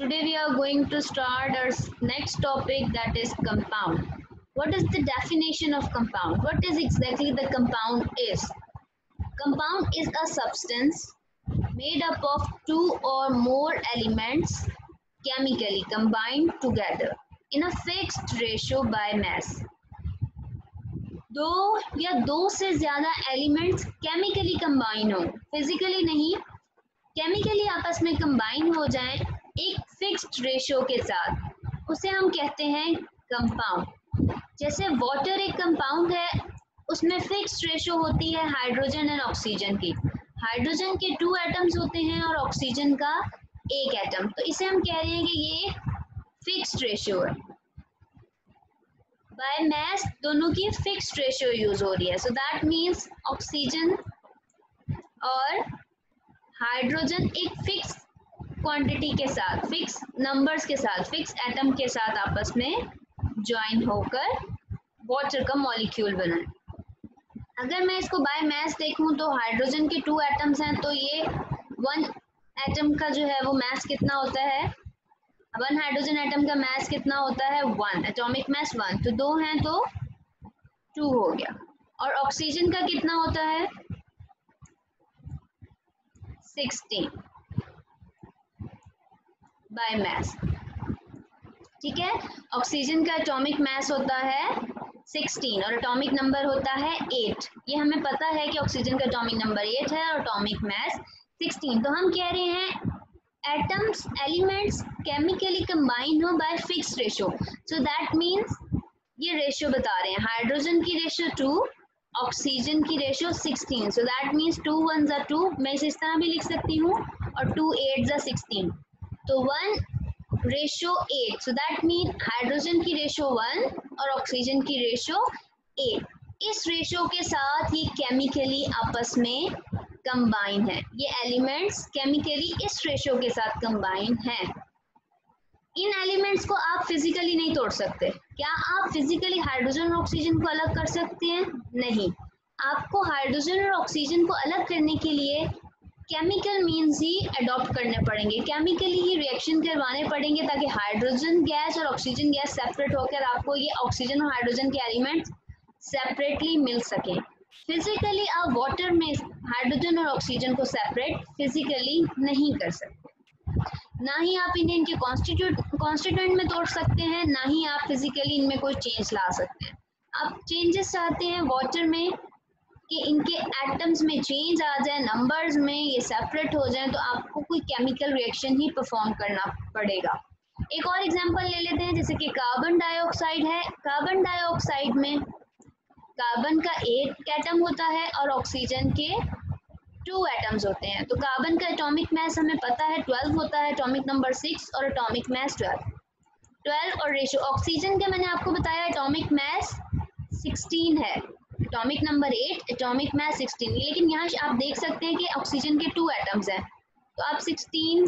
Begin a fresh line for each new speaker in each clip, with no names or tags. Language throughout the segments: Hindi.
Today we are going to start our next topic, that is compound. What is the definition of compound? What is exactly the compound is? Compound is a substance made up of two or more elements chemically combined together in a fixed ratio by mass. दो या दो से ज्यादा एलिमेंट्स केमिकली कंबाइन हो, फिजिकली नहीं, केमिकली आपस में कंबाइन हो जाएं एक फिक्स्ड रेशियो के साथ, उसे हम कहते हैं कंपाउंड। जैसे वाटर एक कंपाउंड है, उसमें फिक्स्ड रेशियो होती है हाइड्रोजन एंड ऑक्सीजन की। हाइड्रोजन के 2 एटम्स होते हैं और ऑक्सीजन का 1 एटम, तो इसे हम कह रहे हैं कि ये फिक्स्ड रेशियो है। बाय मास दोनों की फिक्स्ड रेशियो यूज हो रही है, सो दैट मीन्स ऑक्सीजन और हाइड्रोजन एक फिक्स क्वांटिटी के साथ, फिक्स नंबर्स के साथ, फिक्स एटम के साथ आपस में ज्वाइन होकर वाटर का मॉलिक्यूल बनाए। अगर मैं इसको बाय मास देखूं तो हाइड्रोजन के 2 एटम्स हैं, तो ये 1 एटम का जो है वो मास कितना होता है, 1 हाइड्रोजन एटम का मास कितना होता है 1, एटॉमिक मास 1, तो 2 हैं तो 2 हो गया। और ऑक्सीजन का कितना होता है 16 बाय मास। ठीक है, ऑक्सीजन का एटॉमिक मास होता है 16 और एटॉमिक नंबर होता है 8। ये हमें पता है कि ऑक्सीजन का एटॉमिक नंबर 8 है और एटॉमिक मास 16। तो हम कह रहे हैं एटम्स एलिमेंट्स केमिकली कंबाइन हो by fix ratio, so that means ये रेशियो बता रहे हैं, हाइड्रोजन की रेशियो 2, ऑक्सीजन की ratio 16, so that means 2 1 are 2, मैं इसे इस तरह भी लिख सकती हूँ, और 2 8 are 16, तो 1 ratio 8, so that mean hydrogen की रेशियो 1 और ऑक्सीजन की रेशियो 8। इस रेशियो के साथ ये केमिकली आपस में कंबाइन है, ये एलिमेंट्स केमिकली इस रेशियो के साथ कंबाइन हैं। इन एलिमेंट्स को आप फिजिकली नहीं तोड़ सकते। क्या आप फिजिकली हाइड्रोजन और ऑक्सीजन को अलग कर सकते हैं? नहीं। आपको हाइड्रोजन और ऑक्सीजन को अलग करने के लिए केमिकल मीन्स ही अडॉप्ट करने पड़ेंगे, केमिकली ही रिएक्शन करवाने पड़ेंगे, ताकि हाइड्रोजन गैस और ऑक्सीजन गैस सेपरेट होकर आपको ये ऑक्सीजन और हाइड्रोजन के एलिमेंट्स सेपरेटली मिल सकें। फिजिकली आप वाटर में हाइड्रोजन और ऑक्सीजन को सेपरेट फिजिकली नहीं कर सकते, ना ही आप इन्हें इनके कॉन्स्टिट्यूएंट में तोड़ सकते हैं, ना ही आप फिजिकली इनमें कोई चेंज ला सकते हैं। आप चेंजेस चाहते हैं वाटर में कि इनके एटम्स में चेंज आ जाए, नंबर्स में ये सेपरेट हो जाए, तो आपको कोई केमिकल रिएक्शन ही परफॉर्म करना पड़ेगा। एक और एग्जांपल ले लेते हैं, जैसे कि कार्बन डाइऑक्साइड है। कार्बन डाइऑक्साइड में कार्बन का 1 एटम होता है और ऑक्सीजन के 2 एटम्स होते हैं, तो कार्बन का एटॉमिक मास हमें पता है 12 होता है, एटॉमिक नंबर 6 और एटॉमिक मास 12 और रेशियो ऑक्सीजन का मैंने आपको बताया एटॉमिक मास 16 है, एटॉमिक नंबर 8, एटॉमिक मास 16। लेकिन यहाँ आप देख सकते हैं कि ऑक्सीजन के 2 एटम्स हैं, तो आप 16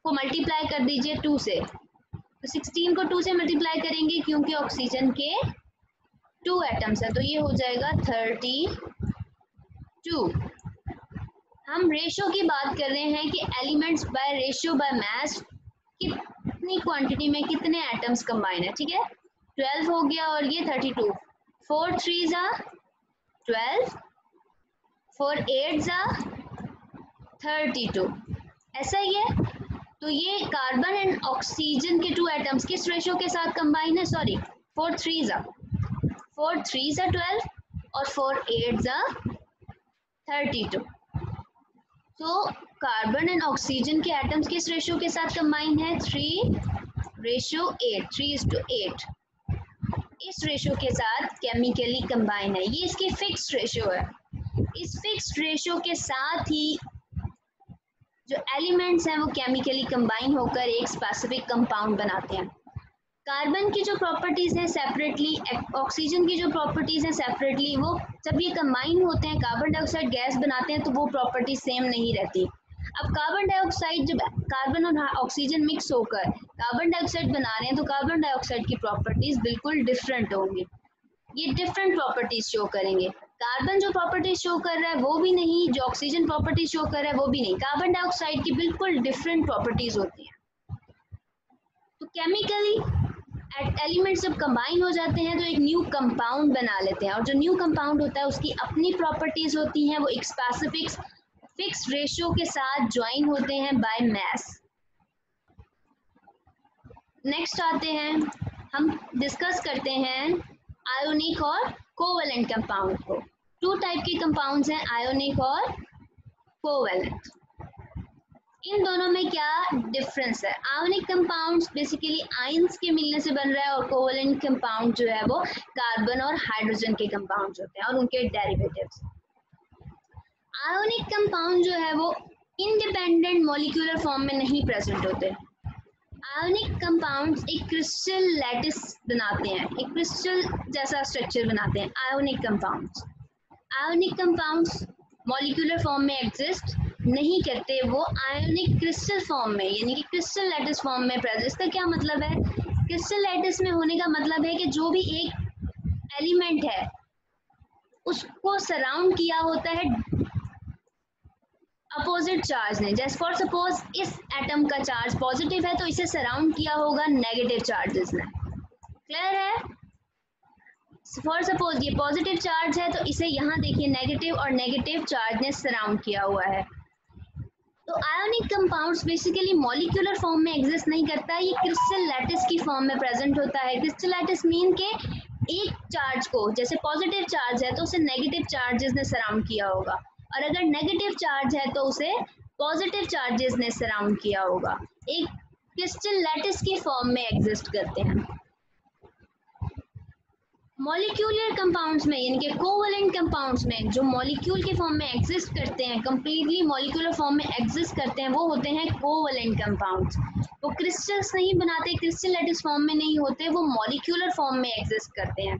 को मल्टीप्लाई कर दीजिए 2 से, तो 16 को 2 से मल्टीप्लाई करेंगे क्योंकि ऑक्सीजन के 2 एटम्स हैं, तो ये हो जाएगा 32। हम रेशियो की बात कर रहे हैं कि elements bye ratio by mass कितनी क्वांटिटी में कितने एटम्स कंबाइन है। ठीक है, 12 हो गया और ये 32, 4 3s are 12, 4 8s are 32, ऐसा ही है। तो ये कार्बन एंड ऑक्सीजन के 2 एटम्स किस रेशियो के साथ कंबाइन है, सॉरी 4 3s are 12 और 4 8s are 32। तो कार्बन एंड ऑक्सीजन के एटम्स किस रेशियो के साथ कंबाइन है, 3:8, 3:8 इस रेशियो के साथ केमिकली कंबाइन है। ये इसकी फिक्स्ड रेशियो है। इस फिक्स्ड रेशियो के साथ ही जो एलिमेंट्स हैं वो केमिकली कंबाइन होकर एक स्पेसिफिक कंपाउंड बनाते हैं। कार्बन की जो प्रॉपर्टीज हैं सेपरेटली, ऑक्सीजन की जो प्रॉपर्टीज हैं सेपरेटली, वो जब ये कंबाइन होते हैं कार्बन डाइऑक्साइड गैस बनाते हैं तो वो प्रॉपर्टी सेम नहीं रहती। अब कार्बन डाइऑक्साइड, जब कार्बन और ऑक्सीजन मिक्स होकर कार्बन डाइऑक्साइड बना रहे हैं तो कार्बन डाइऑक्साइड की प्रॉपर्टीज बिल्कुल डिफरेंट होंगी, ये डिफरेंट प्रॉपर्टीज शो करेंगे। कार्बन जो प्रॉपर्टीज शो कर रहा है वो भी नहीं, जो ऑक्सीजन प्रॉपर्टीज शो कर रहा है वो भी नहीं, कार्बन डाइऑक्साइड की बिल्कुल डिफरेंट प्रॉपर्टीज होती हैं। केमिकली एलिमेंट्स जब कंबाइन हो जाते हैं तो एक न्यू कंपाउंड बना लेते हैं, और जो न्यू कंपाउंड होता है उसकी अपनी प्रॉपर्टीज होती हैं, वो एक स्पेसिफिक फिक्स रेशियो के साथ ज्वाइन होते हैं बाय मैस। नेक्स्ट आते हैं, हम डिस्कस करते हैं आयोनिक और कोवैलेंट कंपाउंड को। टू टाइप के कंपाउंड्स हैं, आयोनिक और कोवैलेंट। इन दोनों में क्या डिफरेंस है? आयोनिक कंपाउंड्स बेसिकली आयंस के मिलने से बन रहा है, और कोवैलेंट कंपाउंड जो है वो कार्बन और हाइड्रोजन के कंपाउंड्स होते हैं और उनके डेरिवेटिव्स। आयोनिक कंपाउंड जो है वो इंडिपेंडेंट मॉलिक्यूलर फॉर्म में नहीं प्रेजेंट होते। आयोनिक कंपाउंड्स एक क्रिस्टल लैटिस बनाते हैं, एक क्रिस्टल जैसा स्ट्रक्चर बनाते हैं ionic compounds. Ionic compounds molecular form में एग्जिस्ट नहीं करते, वो आयोनिक क्रिस्टल फॉर्म में यानी कि क्रिस्टल लैटिस फॉर्म में प्रेजेंट। इसका क्या मतलब है? क्रिस्टल लैटिस में होने का मतलब है कि जो भी एक एलिमेंट है उसको सराउंड किया होता है अपोजिट चार्ज ने। जैसे फॉर सपोज इस एटम का चार्ज पॉजिटिव है तो इसे सराउंड किया होगा नेगेटिव चार्जेस ने। क्लियर है? फॉर सपोज ये पॉजिटिव चार्ज है तो इसे यहाँ देखिए नेगेटिव और नेगेटिव चार्ज ने सराउंड किया हुआ है। तो ionic compounds basically molecular form में एग्जिस्ट नहीं करता, ये क्रिस्टल लैटिस की फॉर्म में प्रेजेंट होता है। क्रिस्टल लैटिस मीन के एक चार्ज को, जैसे पॉजिटिव चार्ज है तो उसे नेगेटिव चार्जेस ने सराउंड किया होगा, और अगर नेगेटिव चार्ज है तो उसे पॉजिटिव चार्जेस ने सराउंड किया होगा। एक क्रिस्टल लैटिस की फॉर्म में एग्जिस्ट करते हैं। मॉलिक्यूलर कंपाउंड्स में यानी कि कोवैलेंट कंपाउंड्स में जो मॉलिक्यूल के फॉर्म में एग्जिस्ट करते हैं, कंप्लीटली मॉलिक्यूलर फॉर्म में एग्जिस्ट करते हैं, वो होते हैं कोवैलेंट कंपाउंड्स। वो क्रिस्टल्स नहीं बनाते, क्रिस्टल लैटिस फॉर्म में नहीं होते, वो मॉलिक्यूलर फॉर्म में एग्जिस्ट करते हैं।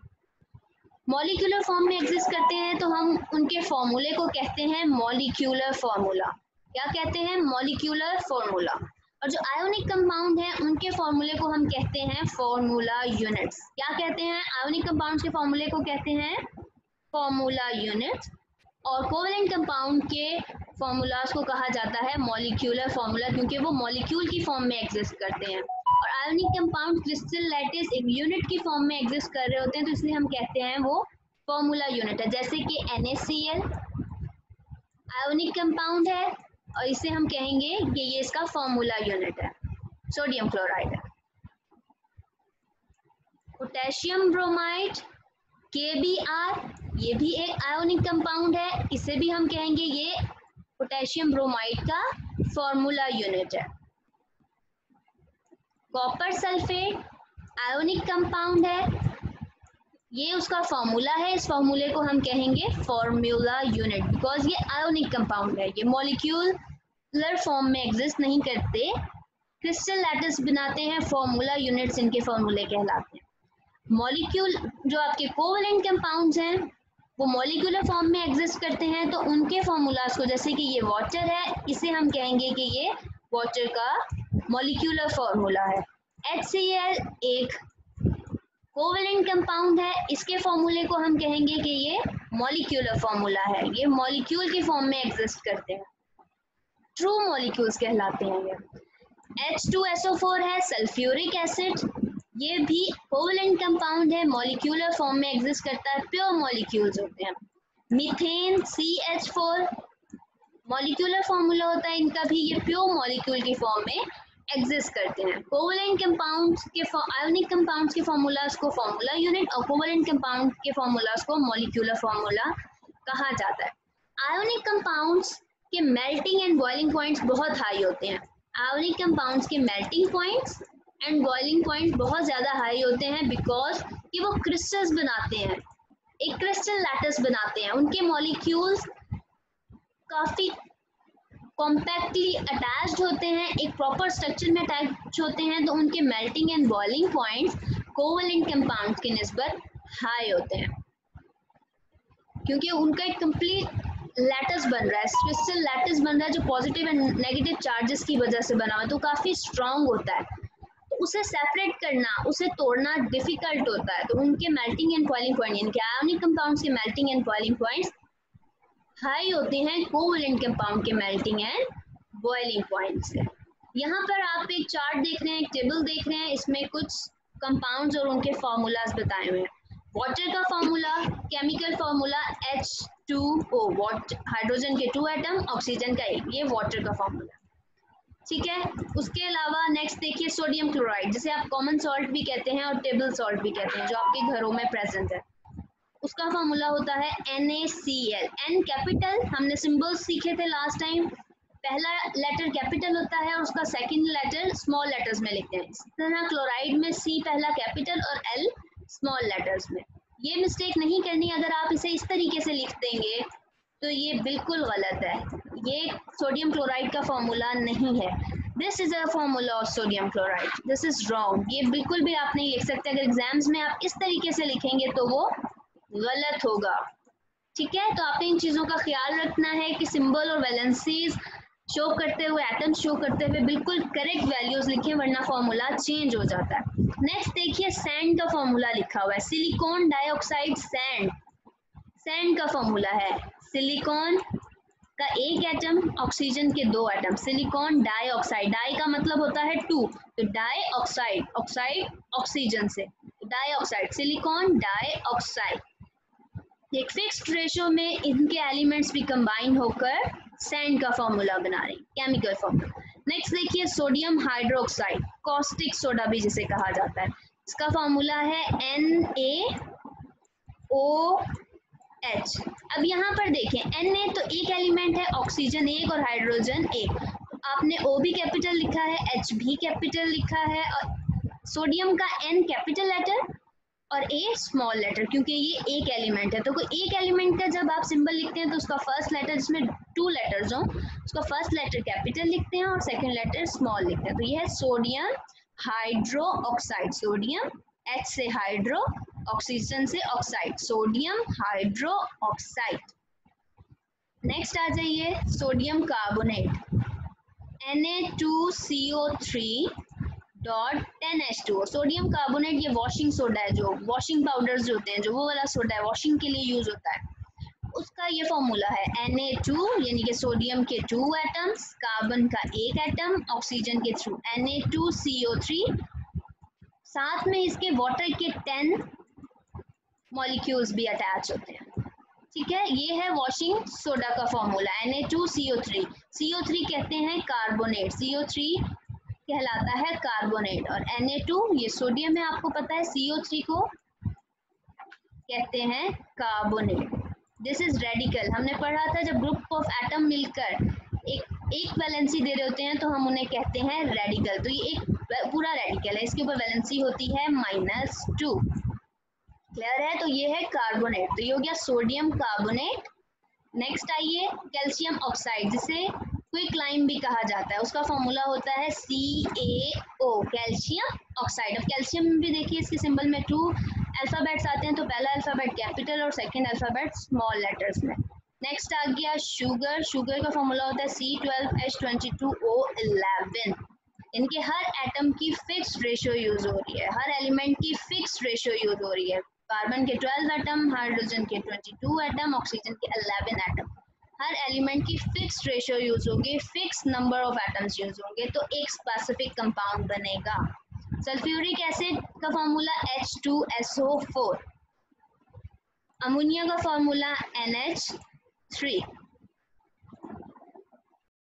मॉलिक्यूलर फॉर्म में एग्जिस्ट करते हैं तो हम उनके फॉर्मूले को कहते हैं मॉलिक्यूलर फॉर्मूला। क्या कहते हैं? Molecular formula. और जो आयोनिक कंपाउंड हैं उनके फॉर्मूले को हम कहते हैं फॉर्मूला यूनिट्स। क्या कहते हैं? आयोनिक कंपाउंड्स के फॉर्मूले को कहते हैं फॉर्मूला यूनिट्स, और कोवैलेंट कंपाउंड के फॉर्मूलाज को कहा जाता है मॉलिक्यूलर फॉर्मूला, क्योंकि वो मॉलिक्यूल की फॉर्म में एग्जिस्ट करते हैं। और आयोनिक कंपाउंड क्रिस्टल लैटिस एक यूनिट की फॉर्म में एग्जिस्ट कर रहे होते हैं, तो इसलिए हम कहते हैं वो फॉर्मूला यूनिट है। जैसे कि NaCl आयोनिक कंपाउंड है और इसे हम कहेंगे कि ये इसका फॉर्मूला यूनिट है। सोडियम क्लोराइड है। पोटेशियम ब्रोमाइड KBr ये भी एक आयोनिक कंपाउंड है, इसे भी हम कहेंगे ये पोटेशियम ब्रोमाइड का फॉर्मूला यूनिट है। कॉपर सल्फेट आयोनिक कंपाउंड है, ये उसका फॉर्मूला है, इस फॉर्मूले को हम कहेंगे फॉर्मूला यूनिट, बिकॉज ये आयोनिक कंपाउंड है, ये मॉलिक्यूलर फॉर्म में एग्जिस्ट नहीं करते, क्रिस्टल लैटिस बनाते हैं, फॉर्मूला यूनिट्स इनके फॉर्मूले कहलाते हैं। मॉलिक्यूल जो आपके कोवैलेंट कंपाउंड्स हैं वो मॉलिक्यूलर फॉर्म में एग्जिस्ट करते हैं, तो उनके फॉर्मूलाज को, जैसे कि ये वाटर है, इसे हम कहेंगे कि ये वाटर का मॉलिक्यूलर फॉर्मूला है। HCl एक कोवैलेंट कंपाउंड है, इसके फॉर्मूले को हम कहेंगे कि ये मॉलिक्यूलर फॉर्मूला है, ये मॉलिक्यूल की फॉर्म में एग्जिस्ट करते हैं, ट्रू मॉलिक्यूल्स कहलाते हैं ये। H2SO4 है सल्फ्यूरिक एसिड, ये भी कोवैलेंट कंपाउंड है, मॉलिक्यूलर फॉर्म में एग्जिस्ट करता है, प्योर मॉलिक्यूल्स होते हैं। मीथेन CH4 मॉलिक्यूलर फॉर्मूला होता है इनका भी, ये प्योर मॉलिक्यूल की फॉर्म में एग्जिस्ट करते हैं। कोवैलेंट कंपाउंड्स के आयोनिक कंपाउंड्स के फॉर्मूलाज को फॉर्मूला यूनिट और कोवैलेंट कंपाउंड के फॉर्मूलाज को मॉलिक्यूलर फॉर्मूला कहा जाता है। आयोनिक कंपाउंड्स के मेल्टिंग एंड बॉइलिंग पॉइंट्स बहुत हाई होते हैं। आयोनिक कंपाउंड्स के melting points and boiling point बहुत ज़्यादा हाई होते हैं, बिकॉज कि वो क्रिस्टल्स बनाते हैं, एक क्रिस्टल लैटिस बनाते हैं, उनके मॉलिक्यूल्स काफ़ी कॉम्पैक्टली अटैच्ड होते हैं, एक प्रॉपर स्ट्रक्चर में अटैच होते हैं, तो उनके melting and boiling points covalent compounds की निस्बत हाई होते हैं, क्योंकि उनका एक कंप्लीट लैटिस बन रहा है, क्रिस्टल लैटिस बन रहा है, जो पॉजिटिव एंड नेगेटिव चार्जेस की वजह से बना हुआ है, तो काफ़ी स्ट्रॉन्ग होता है, तो उसे सेपरेट करना, उसे तोड़ना डिफिकल्ट होता है, तो उनके मेल्टिंग एंड बॉइलिंग पॉइंट यानी कि आयोनिक कंपाउंड्स के melting and boiling points high होते हैं कोवैलेंट कंपाउंड के मेल्टिंग एंड बॉइलिंग पॉइंट से। यहाँ पर आप एक चार्ट देख रहे हैं, एक टेबल देख रहे हैं, इसमें कुछ कंपाउंड्स और उनके फार्मूलाज बताए हुए हैं। वाटर का formula, chemical formula H2O, hydrogen के 2 एटम, ऑक्सीजन का 1, ये वाटर का फार्मूला। ठीक है, उसके अलावा नेक्स्ट देखिए सोडियम क्लोराइड, जिसे आप कॉमन सॉल्ट भी कहते हैं और टेबल सॉल्ट भी कहते हैं, जो आपके घरों में प्रेजेंट है। उसका फार्मूला होता है NaCl। एन कैपिटल, हमने सिंबल्स सीखे थे लास्ट टाइम, पहला लेटर कैपिटल होता है और उसका सेकंड लेटर स्मॉल लेटर्स में लिखते हैं। इस तरह क्लोराइड में C पहला कैपिटल और L स्मॉल लेटर्स में। ये मिस्टेक नहीं करनी, अगर आप इसे इस तरीके से लिख देंगे तो ये बिल्कुल गलत है, ये सोडियम क्लोराइड का फॉर्मूला नहीं है। This is a formula of sodium chloride, this is wrong, ये बिल्कुल भी आप नहीं लिख सकते। अगर एग्जाम्स में आप इस तरीके से लिखेंगे तो वो गलत होगा। ठीक है, तो आपने इन चीज़ों का ख्याल रखना है कि सिंबल और वैलेंसीज शो करते हुए, एटम्स शो करते हुए बिल्कुल करेक्ट वैल्यूज लिखें, वरना फॉर्मूला चेंज हो जाता है। नेक्स्ट देखिए सैंड का फॉर्मूला लिखा हुआ है, सिलिकॉन डाइऑक्साइड सैंड। सैंड का फॉर्मूला है सिलिकॉन का 1 एटम, ऑक्सीजन के 2 एटम, सिलिकॉन डाइऑक्साइड, डाई का मतलब होता है 2, तो डाइऑक्साइड, ऑक्साइड ऑक्सीजन से, डाइऑक्साइड, सिलिकॉन डाइऑक्साइड। एक फिक्स्ड रेशो में इनके एलिमेंट्स भी कंबाइन होकर सैंड का फॉर्मूला बना रहे हैं, केमिकल फॉर्मूला। नेक्स्ट देखिए सोडियम हाइड्रोक्साइड, कॉस्टिक सोडा भी जिसे कहा जाता है, इसका फॉर्मूला है NaOH। अब यहाँ पर देखें Na तो एक एलिमेंट है, ऑक्सीजन 1 और हाइड्रोजन 1, आपने O भी कैपिटल लिखा है, H भी कैपिटल लिखा है, और सोडियम का N कैपिटल लेटर और A स्मॉल लेटर, क्योंकि ये एक एलिमेंट है। तो कोई एक एलिमेंट का जब आप सिंबल लिखते हैं तो उसका फर्स्ट लेटर, जिसमें 2 लेटर्स हों, उसका फर्स्ट लेटर कैपिटल लिखते हैं और सेकंड लेटर स्मॉल लिखते हैं। तो ये है sodium hydro oxide, sodium H से हाइड्रो, ऑक्सीजन से oxide, sodium hydro oxide. Next आ जाइए sodium carbonate, Na2CO3.10H2O। Sodium carbonate ये वॉशिंग सोडा है, जो वॉशिंग पाउडर्स जो होते हैं, जो वो वाला सोडा है, वॉशिंग के लिए यूज होता है, उसका ये फॉर्मूला है Na2, यानी कि सोडियम के 2 एटम्स, कार्बन का 1 एटम, ऑक्सीजन के थ्रू Na2CO3, साथ में इसके वाटर के 10 मॉलिक्यूल्स भी अटैच होते हैं। ठीक है, ये है वॉशिंग सोडा का फॉर्मूला Na2CO3। CO3 कहते हैं कार्बोनेट, CO3 कहलाता है कार्बोनेट, और Na2 ये सोडियम है, आपको पता है, CO3 को कहते हैं कार्बोनेट। दिस इज रेडिकल, हमने पढ़ा था जब ग्रुप ऑफ एटम मिलकर एक वैलेंसी दे रहे होते हैं तो हम उन्हें कहते हैं रेडिकल। तो ये एक पूरा रेडिकल है, इसके ऊपर वैलेंसी होती है -2। क्लियर है, तो ये है कार्बोनेट, तो ये हो गया सोडियम कार्बोनेट। नेक्स्ट आइए कैल्शियम ऑक्साइड, जिसे क्विक लाइम भी कहा जाता है, उसका फॉर्मूला होता है CaO, कैल्शियम ऑक्साइड। अब कैल्शियम भी देखिए इसके सिंबल में 2 अल्फाबेट्स आते हैं, तो पहला अल्फाबेट कैपिटल और सेकंड अल्फाबेट स्मॉल लेटर्स में। नेक्स्ट आ गया शुगर, शुगर का फॉर्मूला होता है C12H22O11। इनके हर एटम की फिक्स्ड रेशियो यूज हो रही है, हर एलिमेंट की फिक्स्ड रेशियो यूज हो रही है। कार्बन के 12 एटम, हाइड्रोजन के 22 एटम, ऑक्सीजन के 11 एटम, हर एलिमेंट की फिक्स्ड रेशियो यूज होगी, fix number of atoms use होंगे, तो एक स्पेसिफिक कंपाउंड बनेगा। सल्फ्यूरिक एसिड का फॉर्मूला H2SO4, अमोनिया का फॉर्मूला NH3,